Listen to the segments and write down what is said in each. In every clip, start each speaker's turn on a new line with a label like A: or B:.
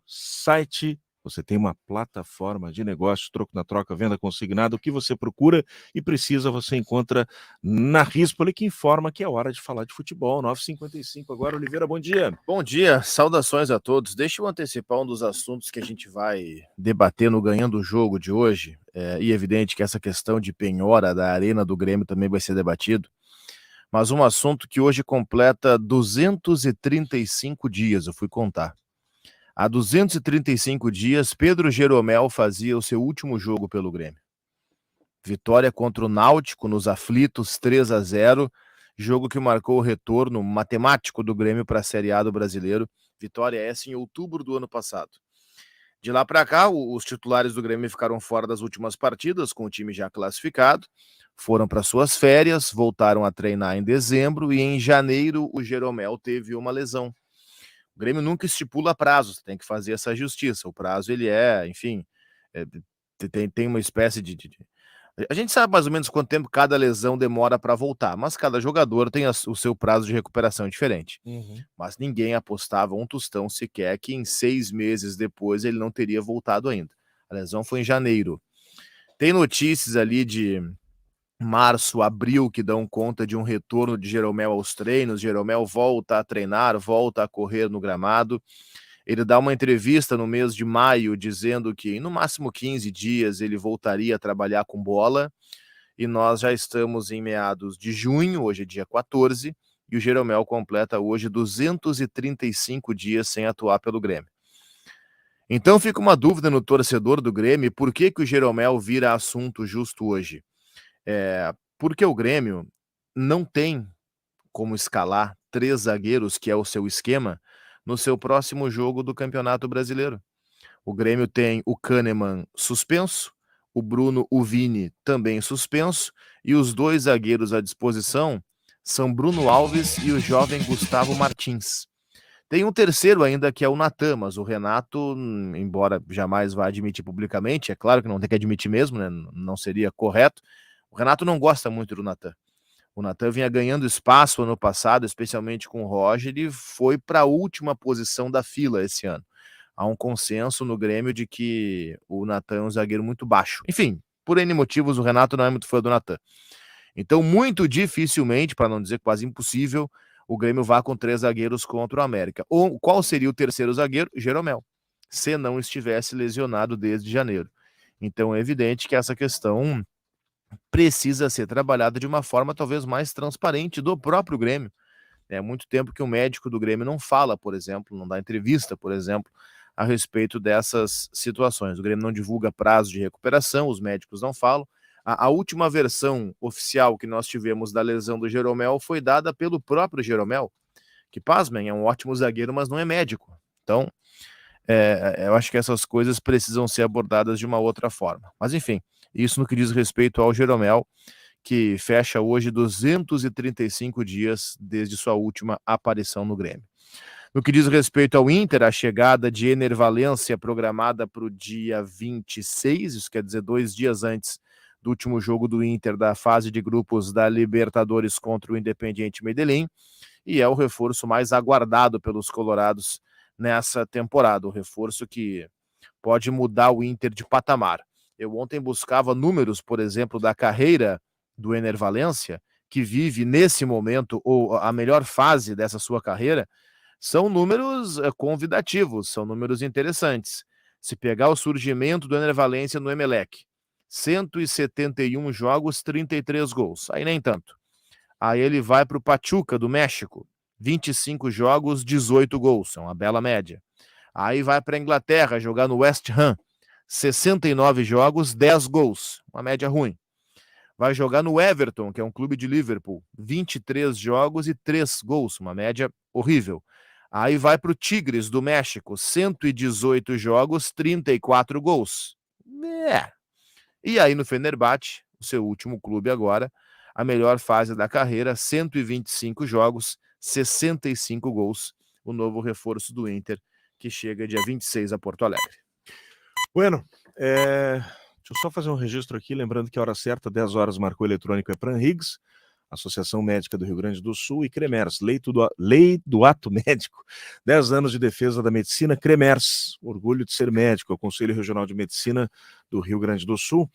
A: site. Você tem uma plataforma de negócios, troco na troca, venda consignada, o que você procura e precisa, você encontra na Rispoli, que informa que é hora de falar de futebol. 9h55 agora. Oliveira, bom dia.
B: Bom dia, saudações a todos. Deixa eu antecipar um dos assuntos que a gente vai debater no Ganhando o Jogo de hoje. E é evidente que essa questão de penhora da Arena do Grêmio também vai ser debatido. Mas um assunto que hoje completa 235 dias, eu fui contar. Há 235 dias, Pedro Jeromel fazia o seu último jogo pelo Grêmio. Vitória contra o Náutico nos aflitos 3-0, jogo que marcou o retorno matemático do Grêmio para a Série A do Brasileiro. Vitória essa em outubro do ano passado. De lá para cá, os titulares do Grêmio ficaram fora das últimas partidas, com o time já classificado, foram para suas férias, voltaram a treinar em dezembro e em janeiro o Jeromel teve uma lesão. O Grêmio nunca estipula prazos, tem que fazer essa justiça. O prazo, ele enfim, tem uma espécie de... A gente sabe mais ou menos quanto tempo cada lesão demora para voltar, mas cada jogador tem o seu prazo de recuperação diferente. Mas ninguém apostava um tostão sequer que em 6 meses depois ele não teria voltado ainda. A lesão foi em janeiro. Tem notícias ali de março, abril, que dão conta de um retorno de Jeromel aos treinos. Jeromel volta a treinar, volta a correr no gramado. Ele dá uma entrevista no mês de maio dizendo que em no máximo 15 dias ele voltaria a trabalhar com bola, e nós já estamos em meados de junho, hoje é dia 14, e o Jeromel completa hoje 235 dias sem atuar pelo Grêmio. Então fica uma dúvida no torcedor do Grêmio, por que o Jeromel vira assunto justo hoje? Porque o Grêmio não tem como escalar 3 zagueiros, que é o seu esquema, no seu próximo jogo do Campeonato Brasileiro. O Grêmio tem o Kahneman suspenso, o Bruno Uvini também suspenso, e os 2 zagueiros à disposição são Bruno Alves e o jovem Gustavo Martins. Tem um terceiro ainda, que é o Natan, mas o Renato, embora jamais vá admitir publicamente, é claro que não tem que admitir mesmo, né? Não seria correto, o Renato não gosta muito do Natan. O Natan vinha ganhando espaço ano passado, especialmente com o Roger, e foi para a última posição da fila esse ano. Há um consenso no Grêmio de que o Natan é um zagueiro muito baixo. Enfim, por N motivos, o Renato não é muito fã do Natan. Então, muito dificilmente, para não dizer quase impossível, o Grêmio vá com 3 zagueiros contra o América. Qual seria o terceiro zagueiro? Jeromel, se não estivesse lesionado desde janeiro. Então, é evidente que essa questão precisa ser trabalhada de uma forma talvez mais transparente do próprio Grêmio. É muito tempo que o médico do Grêmio não fala, por exemplo, não dá entrevista, por exemplo, a respeito dessas situações. O Grêmio não divulga prazo de recuperação, os médicos não falam. A última versão oficial que nós tivemos da lesão do Jeromel foi dada pelo próprio Jeromel, que, pasmem, é um ótimo zagueiro, mas não é médico. Então, eu acho que essas coisas precisam ser abordadas de uma outra forma. Mas, enfim, isso no que diz respeito ao Jeromel, que fecha hoje 235 dias desde sua última aparição no Grêmio. No que diz respeito ao Inter, a chegada de Ener Valencia programada para o dia 26, isso quer dizer 2 dias antes do último jogo do Inter da fase de grupos da Libertadores contra o Independiente Medellín, e é o reforço mais aguardado pelos colorados nessa temporada, o reforço que pode mudar o Inter de patamar. Eu ontem buscava números, por exemplo, da carreira do Ener Valencia, que vive nesse momento, ou a melhor fase dessa sua carreira. São números convidativos, são números interessantes. Se pegar o surgimento do Ener Valencia no Emelec, 171 jogos, 33 gols, aí nem tanto. Aí ele vai para o Pachuca, do México, 25 jogos, 18 gols, é uma bela média. Aí vai para a Inglaterra jogar no West Ham, 69 jogos, 10 gols, uma média ruim. Vai jogar no Everton, que é um clube de Liverpool, 23 jogos e 3 gols, uma média horrível. Aí vai para o Tigres do México, 118 jogos, 34 gols. E aí no Fenerbahçe, o seu último clube agora, a melhor fase da carreira, 125 jogos, 65 gols, o novo reforço do Inter, que chega dia 26 a Porto Alegre.
A: Bueno, deixa eu só fazer um registro aqui, lembrando que a hora certa, 10 horas, marcou eletrônico é Pran Higgs. Associação Médica do Rio Grande do Sul e CREMERS, Lei do Ato Médico, 10 anos de defesa da medicina, CREMERS, orgulho de ser médico, é o Conselho Regional de Medicina do Rio Grande do Sul.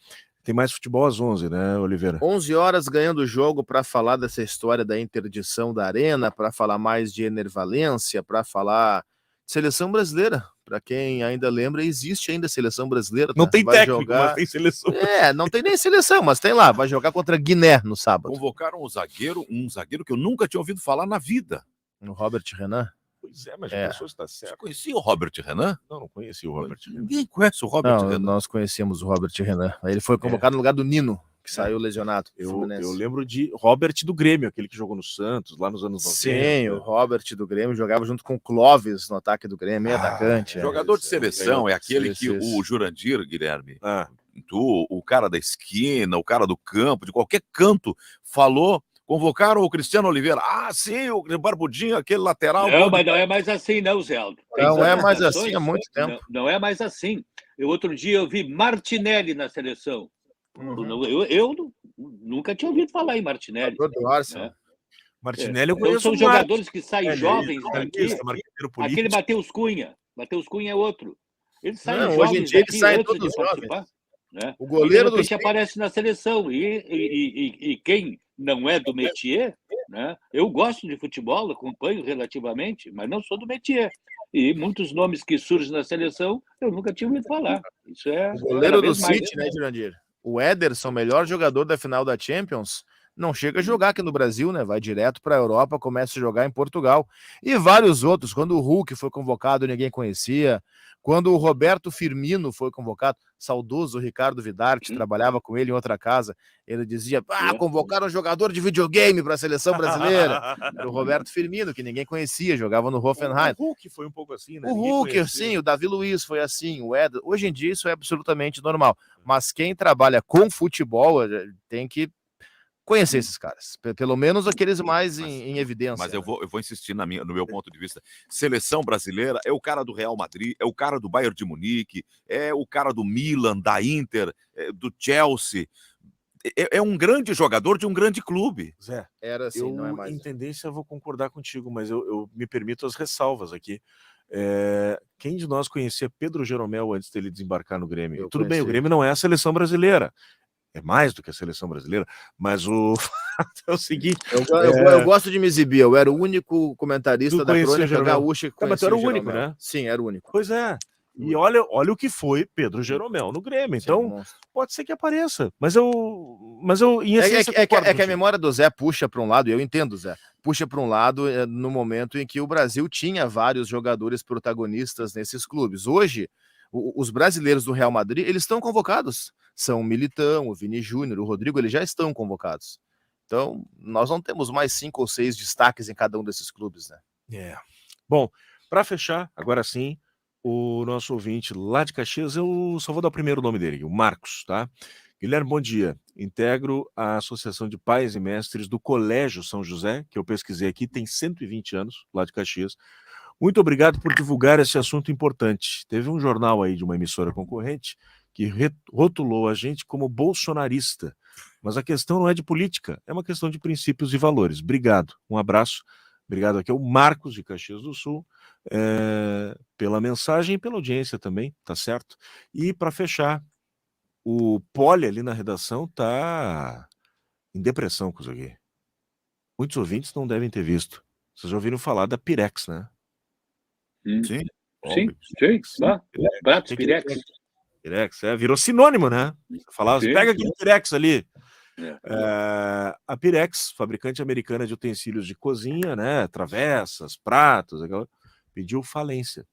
A: Tem mais futebol às 11, né, Oliveira?
B: 11 horas ganhando o jogo para falar dessa história da interdição da Arena, para falar mais de Enervalência, para falar de seleção brasileira. Para quem ainda lembra, existe ainda seleção brasileira. Tá?
A: Não tem
B: vai
A: técnico,
B: jogar...
A: mas tem seleção.
B: Não tem nem seleção, mas tem lá. Vai jogar contra Guiné no sábado.
C: Convocaram um zagueiro que eu nunca tinha ouvido falar na vida.
B: No Robert Renan.
A: Pois é, mas a pessoa está certa.
C: Você conhecia o Robert Renan?
A: Não conhecia o Robert Renan.
C: Ninguém conhece o Robert Renan.
B: Nós conhecíamos o Robert Renan. Ele foi convocado no lugar do Nino, que saiu lesionado.
A: Eu lembro de Robert do Grêmio, aquele que jogou no Santos, lá nos anos 90.
B: Sim, o Robert do Grêmio jogava junto com o Clóvis no ataque do Grêmio, meio atacante.
C: Jogador de seleção é aquele que o Jurandir, Guilherme, o cara da esquina, o cara do campo, de qualquer canto, falou. Convocaram o Cristiano Oliveira. Sim, o barbudinho, aquele lateral.
D: Não, mas não é mais assim, não, Zé Aldo.
B: Não é mais assim há muito tempo.
D: Não é mais assim. Outro dia eu vi Martinelli na seleção. Eu nunca tinha ouvido falar em Martinelli.
A: Martinelli eu
D: então,
A: conheço.
D: São jogadores que saem jovens daqui.
A: Aquele
D: Aquele Matheus Cunha. Matheus Cunha é outro. Eles saem jovens
B: hoje em dia eles saem
D: antes de
B: todos
D: participar. Né?
B: O goleiro
D: do aparece na seleção. E quem não é do métier, né? Eu gosto de futebol, acompanho relativamente, mas não sou do métier. E muitos nomes que surgem na seleção, eu nunca tinha ouvido falar. Isso é
B: o goleiro do City, né, Jurandir? O Ederson, melhor jogador da final da Champions, não chega a jogar aqui no Brasil, né? Vai direto para a Europa, começa a jogar em Portugal. E vários outros. Quando o Hulk foi convocado, ninguém conhecia. Quando o Roberto Firmino foi convocado, saudoso Ricardo Vidarte, trabalhava com ele em outra casa, ele dizia, convocaram um jogador de videogame para a seleção brasileira. Era o Roberto Firmino, que ninguém conhecia, jogava no Hoffenheim.
A: O Hulk foi um pouco assim, né?
B: O Hulk, sim, o Davi Luiz foi assim, o Eder. Hoje em dia isso é absolutamente normal. Mas quem trabalha com futebol tem que conhecer esses caras, pelo menos aqueles mais em evidência.
C: Mas eu vou insistir no meu ponto de vista. Seleção brasileira é o cara do Real Madrid, é o cara do Bayern de Munique, é o cara do Milan, da Inter, do Chelsea. É um grande jogador de um grande clube.
A: Zé,
B: era assim, não é mais.
A: Em tendência eu vou concordar contigo, mas eu me permito as ressalvas aqui. Quem de nós conhecia Pedro Jeromel antes dele desembarcar no Grêmio? Tudo bem, o Grêmio não é a seleção brasileira. É mais do que a seleção brasileira, mas o fato é o seguinte...
B: Eu gosto de me exibir, eu era o único comentarista da Crônica Gaúcha que conhecia
A: mas tu era o único, né?
B: Sim, era o único.
A: Pois é. E olha o que foi Pedro Jeromel no Grêmio. Então, pode ser que apareça. Mas eu em essência,
B: é que a memória do Zé puxa para um lado, e eu entendo, Zé, puxa para um lado no momento em que o Brasil tinha vários jogadores protagonistas nesses clubes. Hoje, os brasileiros do Real Madrid, eles estão convocados. São o Militão, o Vini Júnior, o Rodrigo, eles já estão convocados. Então, nós não temos mais 5 ou 6 destaques em cada um desses clubes, né?
A: Bom, para fechar, agora sim, o nosso ouvinte lá de Caxias, eu só vou dar o primeiro nome dele, o Marcos, tá? Guilherme, bom dia. Integro a Associação de Pais e Mestres do Colégio São José, que eu pesquisei aqui, tem 120 anos, lá de Caxias. Muito obrigado por divulgar esse assunto importante. Teve um jornal aí de uma emissora concorrente que rotulou a gente como bolsonarista. Mas a questão não é de política, é uma questão de princípios e valores. Obrigado, um abraço. Obrigado aqui ao Marcos de Caxias do Sul, pela mensagem e pela audiência também, tá certo? E para fechar, o Poli ali na redação tá em depressão com isso aqui. Muitos ouvintes não devem ter visto. Vocês já ouviram falar da Pirex, né?
D: Sim. Pratos Pirex.
A: Pirex, virou sinônimo, né? Falava, pega aquele Pirex ali. A Pirex, fabricante americana de utensílios de cozinha, né? Travessas, pratos, pediu falência.